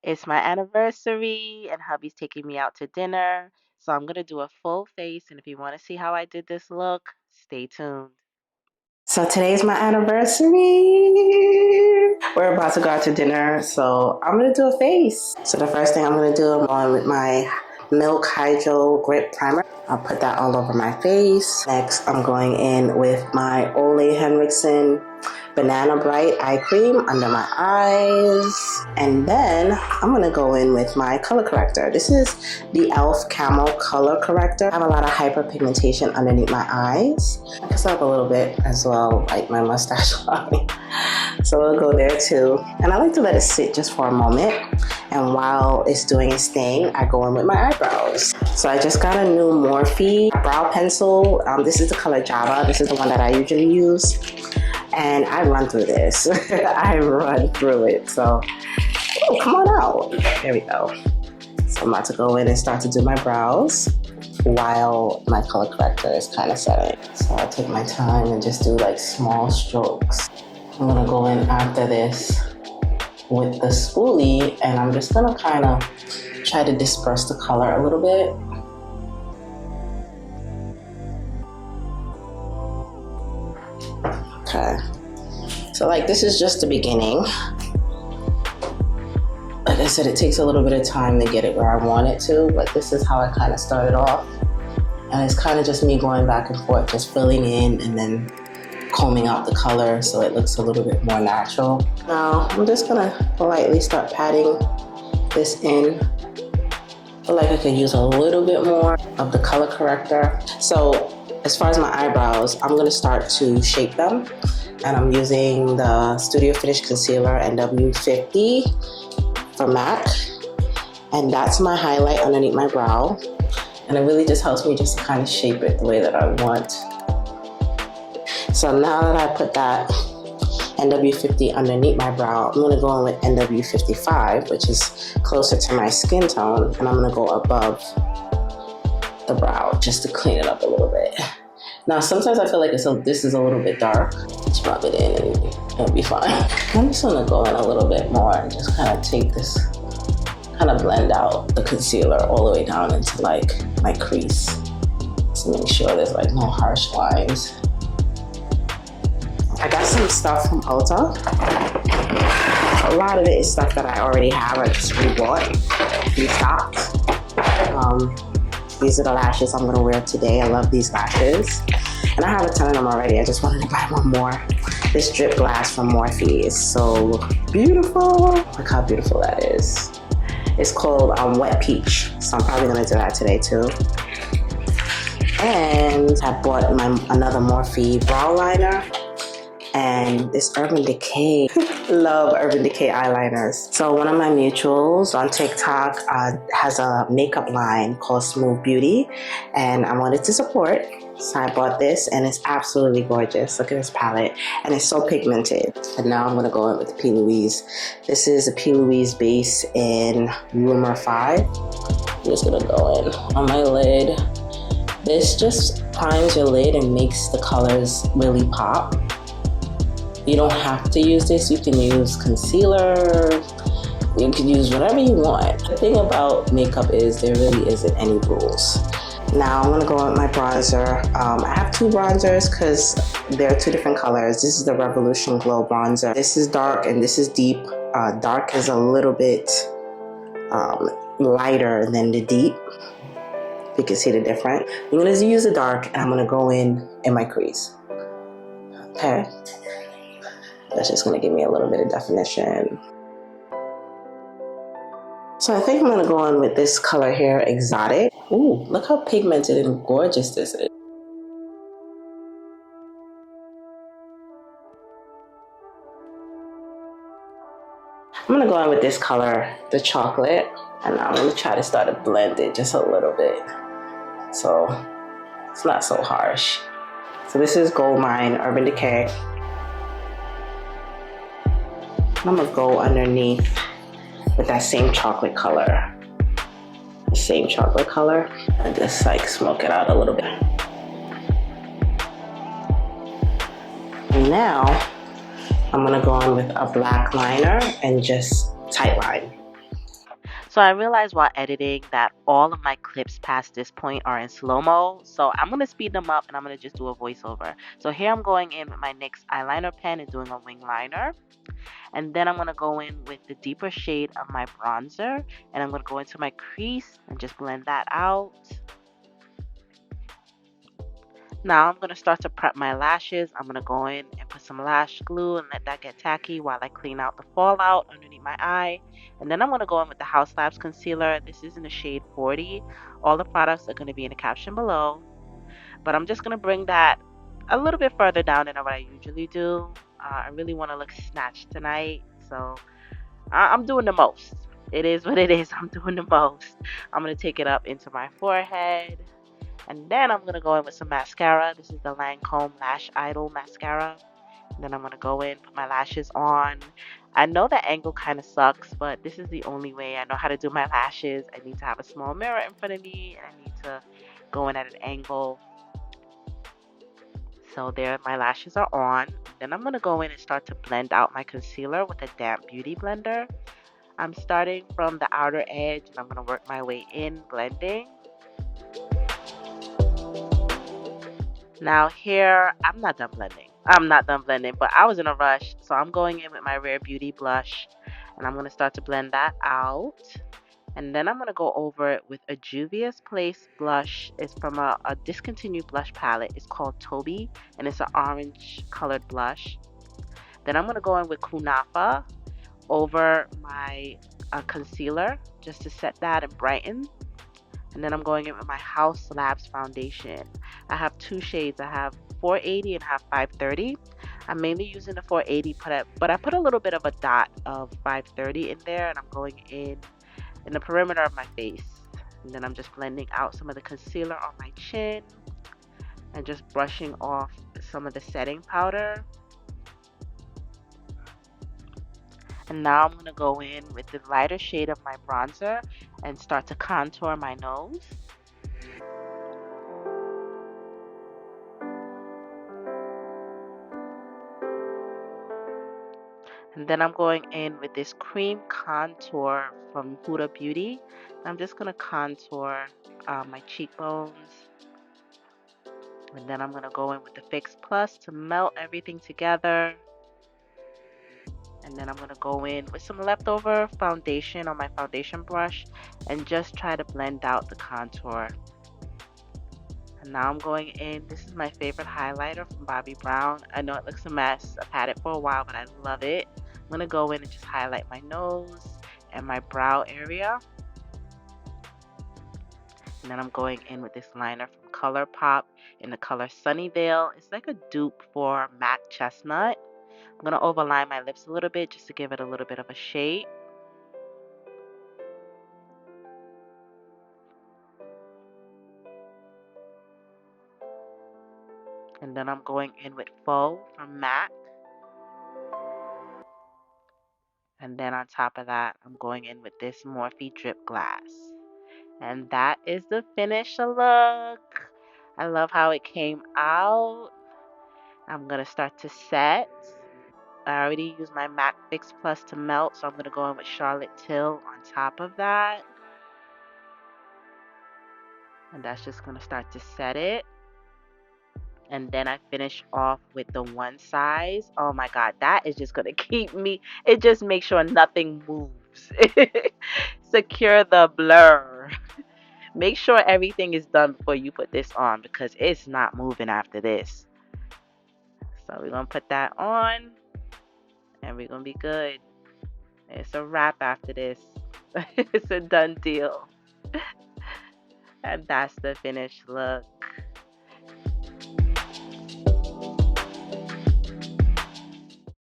It's my anniversary and hubby's taking me out to dinner. So I'm going to do a full face. And if you want to see how I did this look, stay tuned. So today's my anniversary. We're about to go out to dinner. So I'm going to do a face. So the first thing I'm going to do, I'm going with my Milk Hydro Grip Primer. I'll put that all over my face. Next, I'm going in with my Ole Henriksen Banana Bright Eye Cream under my eyes. And then I'm going to go in with my color corrector. This is the E.l.f. Camo color corrector. I have a lot of hyperpigmentation underneath my eyes. I guess I have a little bit as well, like my mustache line. So we'll go there too. And I like to let it sit just for a moment. And while it's doing its thing, I go in with my eyebrows. So I just got a new Morphe brow pencil. This is the color Java. This is the one that I usually use. And I run through this. I run through it. So, oh, come on out. There we go. So I'm about to go in and start to do my brows while my color corrector is kind of setting. So I take my time and just do like small strokes. I'm gonna go in after this with the spoolie, and I'm just gonna kind of try to disperse the color a little bit. Okay, so like this is just the beginning. Like I said, it takes a little bit of time to get it where I want it to, but this is how I kind of started off. And it's kind of just me going back and forth, just filling in and then combing out the color so it looks a little bit more natural. Now I'm just gonna lightly start patting this in. I feel like I could use a little bit more of the color corrector. So as far as my eyebrows, I'm gonna start to shape them. And I'm using the Studio Finish Concealer NW50 for MAC. And that's my highlight underneath my brow. And it really just helps me just to kind of shape it the way that I want. So now that I put that NW50 underneath my brow, I'm gonna go in with NW55, which is closer to my skin tone, and I'm gonna go above the brow just to clean it up a little bit. Now, sometimes I feel like this is a little bit dark. Just rub it in and it'll be fine. I'm just gonna go in a little bit more and just kind of take this, kind of blend out the concealer all the way down into like my crease. To make sure there's like no harsh lines. I got some stuff from Ulta. A lot of it is stuff that I already have. I just rebought, restocked. These are the lashes I'm gonna wear today. I love these lashes. And I have a ton of them already. I just wanted to buy one more. This drip glass from Morphe is so beautiful. Look how beautiful that is. It's called Wet Peach. So I'm probably gonna do that today too. And I bought another Morphe brow liner. And this Urban Decay. Love Urban Decay eyeliners. So one of my mutuals on TikTok has a makeup line called SmuvBeauty, and I wanted to support. So I bought this, and it's absolutely gorgeous. Look at this palette, and it's so pigmented. And now I'm gonna go in with the P. Louise. This is a P. Louise base in Rumour 5. I'm just gonna go in on my lid. This just primes your lid and makes the colors really pop. You don't have to use this. You can use concealer. You can use whatever you want. The thing about makeup is there really isn't any rules. Now I'm gonna go with my bronzer. I have two bronzers because they're two different colors. This is the Revolution Glow bronzer. This is dark and this is deep. Dark is a little bit lighter than the deep. You can see the difference. I'm gonna use the dark and I'm gonna go in my crease. Okay. That's just gonna give me a little bit of definition. So I think I'm gonna go in with this color here, Exotic. Ooh, look how pigmented and gorgeous this is. I'm gonna go in with this color, the chocolate, and I'm gonna try to start to blend it just a little bit. So it's not so harsh. So this is Goldmine Urban Decay. I'm gonna go underneath with that same chocolate color. The same chocolate color. And just like smoke it out a little bit. And now, I'm gonna go on with a black liner and just tight line. So I realized while editing that all of my clips past this point are in slow-mo. So I'm going to speed them up and I'm going to just do a voiceover. So here I'm going in with my NYX eyeliner pen and doing a wing liner. And then I'm going to go in with the deeper shade of my bronzer. And I'm going to go into my crease and just blend that out. Now I'm going to start to prep my lashes. I'm going to go in and put some lash glue and let that get tacky while I clean out the fallout underneath my eye. And then I'm going to go in with the Haus Labs concealer. This is in the shade 40. All the products are going to be in the caption below. But I'm just going to bring that a little bit further down than what I usually do. I really want to look snatched tonight. So I'm doing the most. It is what it is. I'm doing the most. I'm going to take it up into my forehead. And then I'm going to go in with some mascara. This is the Lancome Lash Idole mascara. And then I'm going to go in, put my lashes on. I know that angle kind of sucks, but this is the only way I know how to do my lashes. I need to have a small mirror in front of me, and I need to go in at an angle. So there, my lashes are on. Then I'm going to go in and start to blend out my concealer with a damp beauty blender. I'm starting from the outer edge, and I'm going to work my way in, blending. Now here, I'm not done blending. But I was in a rush. So I'm going in with my Rare Beauty blush. And I'm going to start to blend that out. And then I'm going to go over it with a Juvia's Place blush. It's from a discontinued blush palette. It's called Toby. And it's an orange colored blush. Then I'm going to go in with Kunafa over my concealer. Just to set that and brighten. And then I'm going in with my Haus Labs foundation. I have two shades. I have 480 and I have 530. I'm mainly using the 480, but I put a little bit of a dot of 530 in there, and I'm going in the perimeter of my face. And then I'm just blending out some of the concealer on my chin and just brushing off some of the setting powder. And now I'm going to go in with the lighter shade of my bronzer and start to contour my nose. And then I'm going in with this cream contour from Huda Beauty. I'm just going to contour my cheekbones. And then I'm going to go in with the Fix Plus to melt everything together. And then I'm going to go in with some leftover foundation on my foundation brush and just try to blend out the contour. And now I'm going in. This is my favorite highlighter from Bobbi Brown. I know it looks a mess. I've had it for a while, but I love it. I'm going to go in and just highlight my nose and my brow area. And then I'm going in with this liner from ColourPop in the color Sunnyvale. It's like a dupe for Matte Chestnut. I'm going to overline my lips a little bit just to give it a little bit of a shape. And then I'm going in with Faux from MAC. And then on top of that, I'm going in with this Morphe Drip Glass. And that is the finished look. I love how it came out. I'm going to start to set. I already used my MAC Fix Plus to melt, so I'm going to go in with Charlotte Till on top of that. And that's just going to start to set it. And then I finish off with the one size. Oh my god, that is just going to keep me. It just makes sure nothing moves. Secure the blur. Make sure everything is done before you put this on because it's not moving after this. So we're going to put that on and we're going to be good. It's a wrap after this. It's a done deal. And that's the finished look.